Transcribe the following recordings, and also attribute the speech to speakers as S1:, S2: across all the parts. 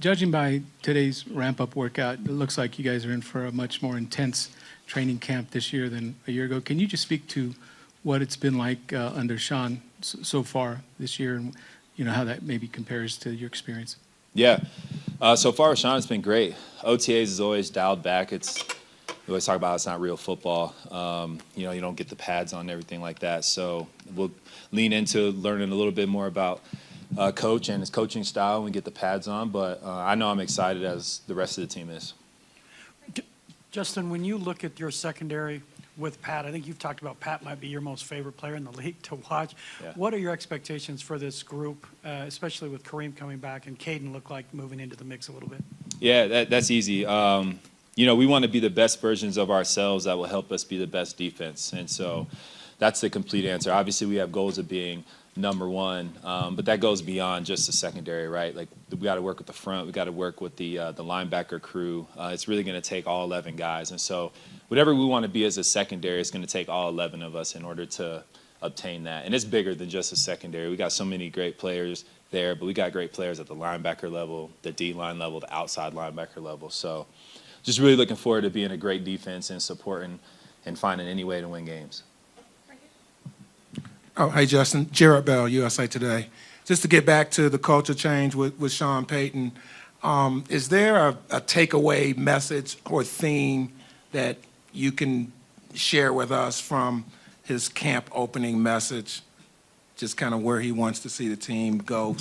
S1: Judging by today's ramp-up workout, it looks like you guys are in for a much more intense training camp this year than a year ago. Can you just speak to what it's been like under Sean so far this year, and how that maybe compares to your experience?
S2: Yeah. So far with Sean, it's been great. OTAs is always dialed back. We always talk about it's not real football. You don't get the pads on and everything like that. So we'll lean into learning a little bit more about coach and his coaching style when we get the pads on. But I know I'm excited as the rest of the team is.
S3: Justin, when you look at your secondary with Pat, I think you've talked about Pat might be your most favorite player in the league to watch.
S2: Yeah.
S3: What are your expectations for this group, especially with Kareem coming back and Caden look like moving into the mix a little bit?
S2: Yeah, that's easy. We want to be the best versions of ourselves that will help us be the best defense. And so that's the complete answer. Obviously, we have goals of being number one, but that goes beyond just the secondary, right? Like, we got to work with the front. We got to work with the linebacker crew. It's really going to take all 11 guys. And so whatever we want to be as a secondary, it's going to take all 11 of us in order to obtain that. And it's bigger than just a secondary. We got so many great players there, but we got great players at the linebacker level, the D-line level, the outside linebacker level. So just really looking forward to being a great defense and supporting and finding any way to win games.
S4: Oh, hey, Justin. Jared Bell, USA Today. Just to get back to the culture change with Sean Payton, is there a takeaway message or theme that you can share with us from his camp opening message, just kind of where he wants to see the team go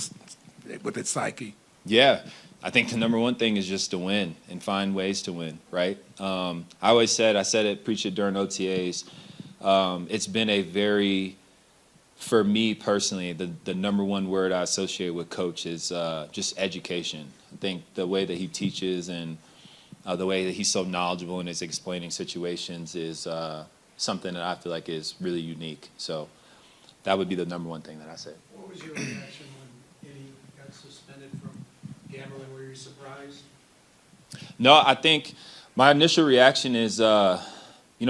S4: with its psyche?
S2: Yeah. I think the number one thing is just to win and find ways to win, right? I said it, preached it during OTAs. It's been a very, for me personally, the number one word I associate with coach is just education. I think the way that he teaches and the way that he's so knowledgeable in his explaining situations is something that I feel like is really unique. So that would be the number one thing that I say.
S5: What was your reaction when Eddie got suspended from gambling? Were you surprised?
S2: No, I think my initial reaction is,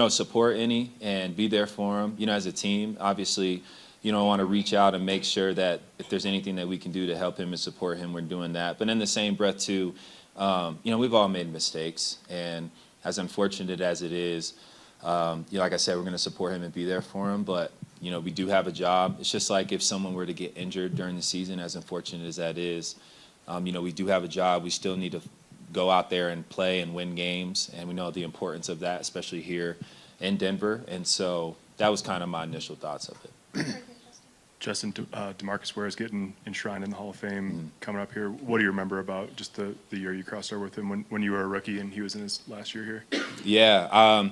S2: support Eddie and be there for him. As a team, obviously, I want to reach out and make sure that if there's anything that we can do to help him and support him, we're doing that. But in the same breath, too, we've all made mistakes. And as unfortunate as it is, like I said, we're going to support him and be there for him. But, we do have a job. It's just like if someone were to get injured during the season, as unfortunate as that is, we do have a job. We still need to go out there and play and win games. And we know the importance of that, especially here in Denver. And so that was kind of my initial thoughts of it.
S6: Justin, DeMarcus Ware is getting enshrined in the Hall of Fame coming up here. What do you remember about just the year you crossed over with him when you were a rookie and he was in his last year here?
S2: Yeah, I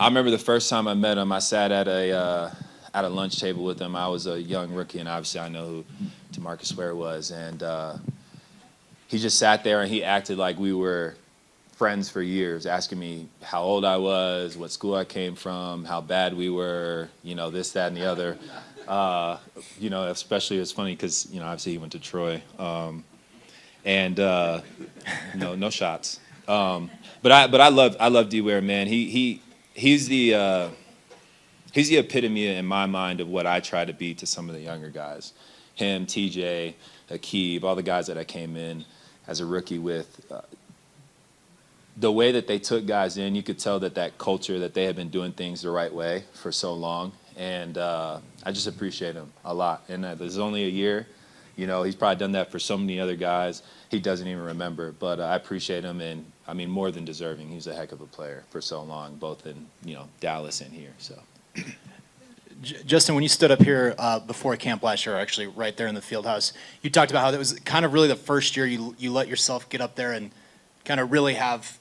S2: remember the first time I met him. I sat at a lunch table with him. I was a young rookie, and obviously I know who DeMarcus Ware was. And he just sat there and he acted like we were friends for years, asking me how old I was, what school I came from, how bad we were, this, that, and the other. Especially it's funny because, obviously he went to Troy. No shots. But I love D Ware, man. He's the epitome in my mind of what I try to be to some of the younger guys. Him, TJ, Akib, all the guys that I came in as a rookie with. The way that they took guys in, you could tell that culture, that they had been doing things the right way for so long. And I just appreciate him a lot. And there's only a year. He's probably done that for so many other guys. He doesn't even remember. But I appreciate him, and, more than deserving. He's a heck of a player for so long, both in, Dallas and here. So.
S7: Justin, when you stood up here before camp last year, actually right there in the field house, you talked about how that was kind of really the first year you let yourself get up there and kind of really have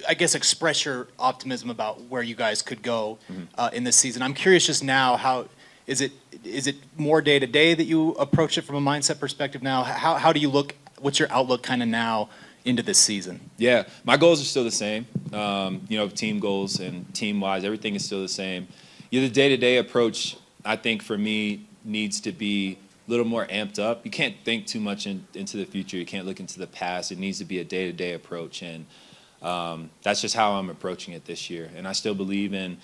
S7: express your optimism about where you guys could go in this season. I'm curious just now, how is it more day to day that you approach it from a mindset perspective now? How do you look? What's your outlook kind of now into this season? Yeah,
S2: my goals are still the same. Team goals and team wise, everything is still the same. The day to day approach, I think for me, needs to be a little more amped up. You can't think too much into the future. You can't look into the past. It needs to be a day to day approach. And that's just how I'm approaching it this year. And I still believe in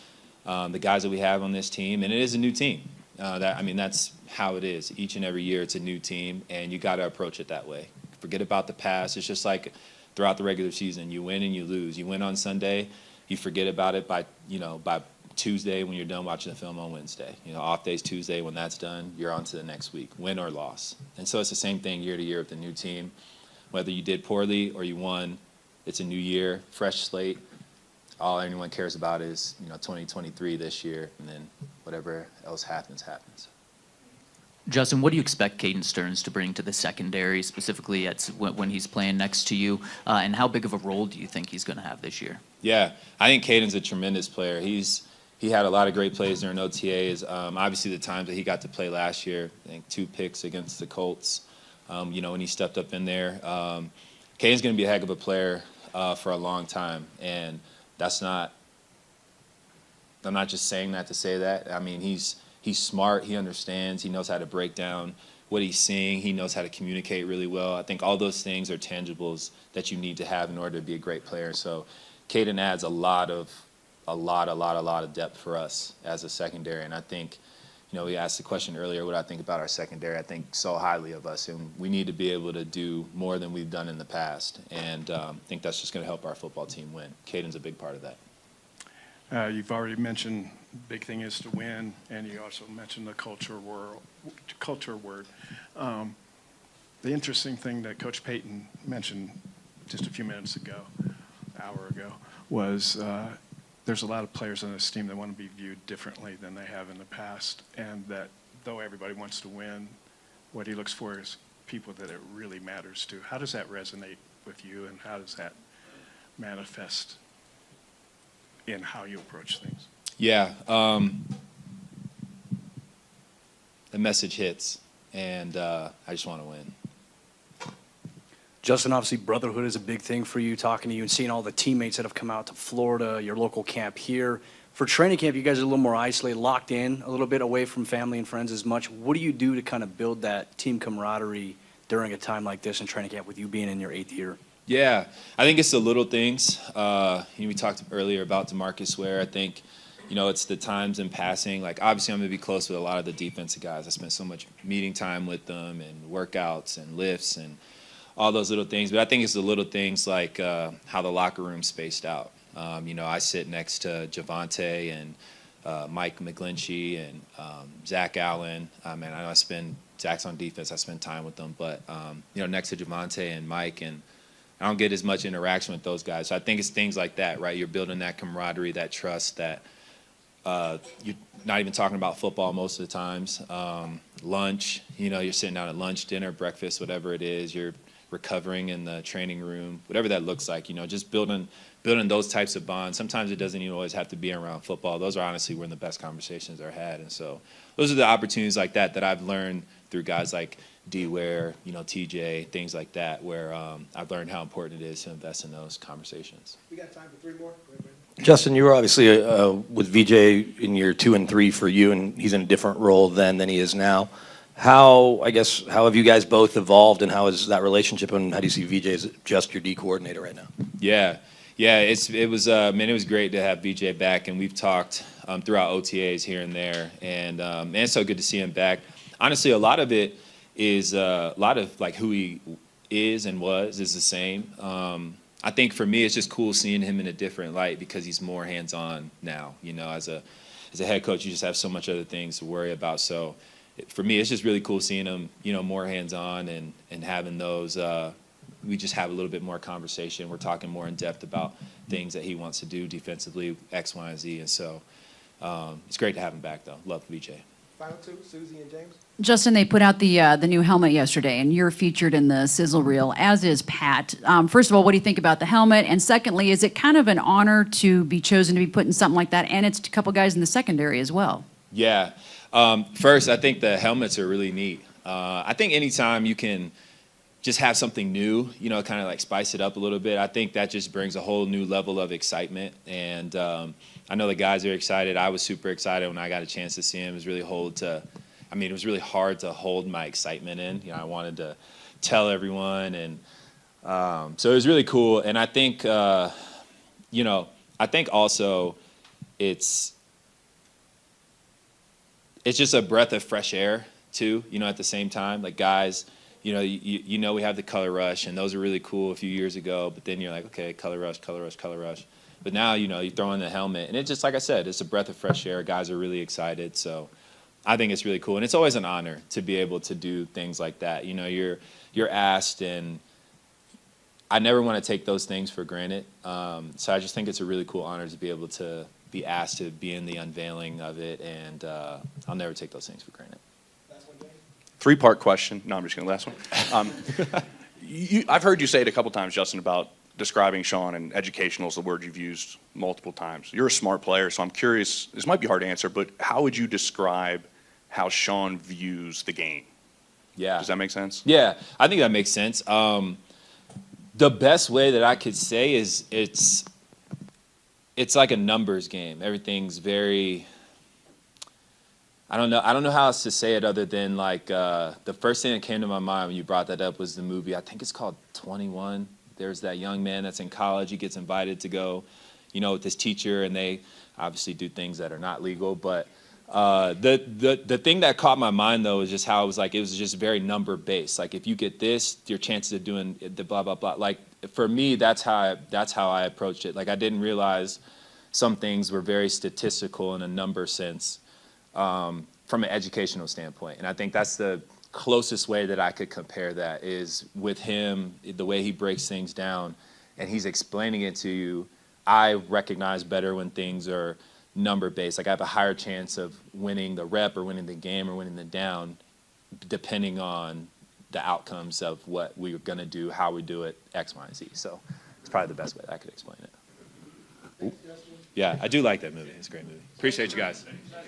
S2: the guys that we have on this team. And it is a new team. That's how it is. Each and every year it's a new team, and you got to approach it that way Forget about the past. It's just like throughout the regular season, you win and you lose. You win on Sunday, you forget about it by Tuesday when you're done watching the film on Wednesday. Off days Tuesday, when that's done, you're on to the next week, win or loss. And so it's the same thing year to year with the new team. Whether you did poorly or you won, it's a new year, fresh slate. All anyone cares about is 2023 this year, and then whatever else happens.
S8: Justin, what do you expect Cadence Stearns to bring to the secondary, specifically when he's playing next to you? And how big of a role do you think he's going to have this year?
S2: Yeah, I think Caden's a tremendous player. He had a lot of great plays during OTAs. Obviously, the times that he got to play last year, I think 2 picks against the Colts, when he stepped up in there. Caden's going to be a heck of a player for a long time, and I'm not just saying that to say that. I mean, he's smart, he understands, he knows how to break down what he's seeing, he knows how to communicate really well. I think all those things are tangibles that you need to have in order to be a great player. So Caden adds a lot of depth for us as a secondary. And I think, we asked the question earlier, what I think about our secondary. I think so highly of us, and we need to be able to do more than we've done in the past. And I think that's just going to help our football team win. Caden's a big part of that.
S5: You've already mentioned big thing is to win, and you also mentioned the culture word. The interesting thing that Coach Payton mentioned just a few minutes ago, an hour ago, was there's a lot of players on this team that want to be viewed differently than they have in the past, and that though everybody wants to win, what he looks for is people that it really matters to. How does that resonate with you, and how does that manifest in how you approach things?
S2: Yeah, the message hits, and I just want to win.
S9: Justin, obviously brotherhood is a big thing for you, talking to you and seeing all the teammates that have come out to Florida, your local camp here. For training camp, you guys are a little more isolated, locked in, a little bit away from family and friends as much. What do you do to kind of build that team camaraderie during a time like this in training camp with you being in your 8th year?
S2: Yeah, I think it's the little things. We talked earlier about DeMarcus Ware. I think, it's the times in passing. Like, obviously, I'm going to be close with a lot of the defensive guys. I spent so much meeting time with them and workouts and lifts and all those little things. But I think it's the little things like how the locker room's spaced out. I sit next to Javonte and Mike McGlinchey and Zach Allen. I know Zach's on defense. I spend time with them. But, next to Javonte and Mike, and I don't get as much interaction with those guys. So I think it's things like that, right? You're building that camaraderie, that trust, that you're not even talking about football most of the times. Lunch, you're sitting down at lunch, dinner, breakfast, whatever it is. You're recovering in the training room, whatever that looks like, just building those types of bonds. Sometimes it doesn't even always have to be around football. Those are honestly when the best conversations are had. And so those are the opportunities like that I've learned through guys like D. Ware, TJ, things like that, where I've learned how important it is to invest in those conversations.
S4: We got time for 3 more.
S10: Justin, you were obviously with VJ in year 2 and 3 for you, and he's in a different role then than he is now. How have you guys both evolved, and how is that relationship, and how do you see VJ as just your D coordinator right now?
S2: Yeah, it was great to have VJ back, and we've talked throughout OTAs here and there, and it's so good to see him back. Honestly, a lot of it is a lot of like who he is and was is the same. I think for me, it's just cool seeing him in a different light because he's more hands-on now. As a head coach, you just have so much other things to worry about. So for me, it's just really cool seeing him, more hands-on and having those. We just have a little bit more conversation. We're talking more in depth about things that he wants to do defensively, X, Y, and Z. And so it's great to have him back, though. Love VJ.
S4: Final 2, Susie and James.
S11: Justin, they put out the new helmet yesterday, and you're featured in the sizzle reel, as is Pat. First of all, what do you think about the helmet? And secondly, is it kind of an honor to be chosen to be put in something like that? And it's a couple guys in the secondary as well.
S2: Yeah. First, I think the helmets are really neat. I think anytime you can just have something new, kind of like spice it up a little bit, I think that just brings a whole new level of excitement. And I know the guys are excited. I was super excited when I got a chance to see him. It was really hard to hold my excitement in. I wanted to tell everyone, and so it was really cool. And I think, I think also it's just a breath of fresh air too. At the same time, like guys, you know we have the color rush, and those are really cool a few years ago. But then you're like, okay, color rush. But now, you throw in the helmet, and it's just like I said, it's a breath of fresh air. Guys are really excited, so I think it's really cool, and it's always an honor to be able to do things like that. You're asked, and I never want to take those things for granted. So I just think it's a really cool honor to be able to be asked to be in the unveiling of it, and I'll never take those things for granted.
S12: Three-part question. No, I'm just going to last one. I've heard you say it a couple times, Justin, about describing Sean, and educational is the word you've used multiple times. You're a smart player, so I'm curious, this might be hard to answer, but how would you describe how Sean views the game?
S2: Yeah.
S12: Does that make sense?
S2: Yeah, I think that makes sense. The best way that I could say is it's like a numbers game. Everything's very, I don't know how else to say it other than like the first thing that came to my mind when you brought that up was the movie, I think it's called 21. There's that young man that's in college. He gets invited to go, with his teacher, and they obviously do things that are not legal. But the thing that caught my mind, though, is just how it was just very number based. Like, if you get this, your chances of doing the blah, blah, blah. Like, for me, that's how I approached it. Like, I didn't realize some things were very statistical in a number sense from an educational standpoint. And I think that's the closest way that I could compare that is with him, the way he breaks things down and he's explaining it to you. I recognize better when things are number based. Like, I have a higher chance of winning the rep or winning the game or winning the down depending on the outcomes of what we're going to do, how we do it, X, Y, and Z. So it's probably the best way that I could explain it. Yeah, I do like that movie. It's a great movie. Appreciate you guys.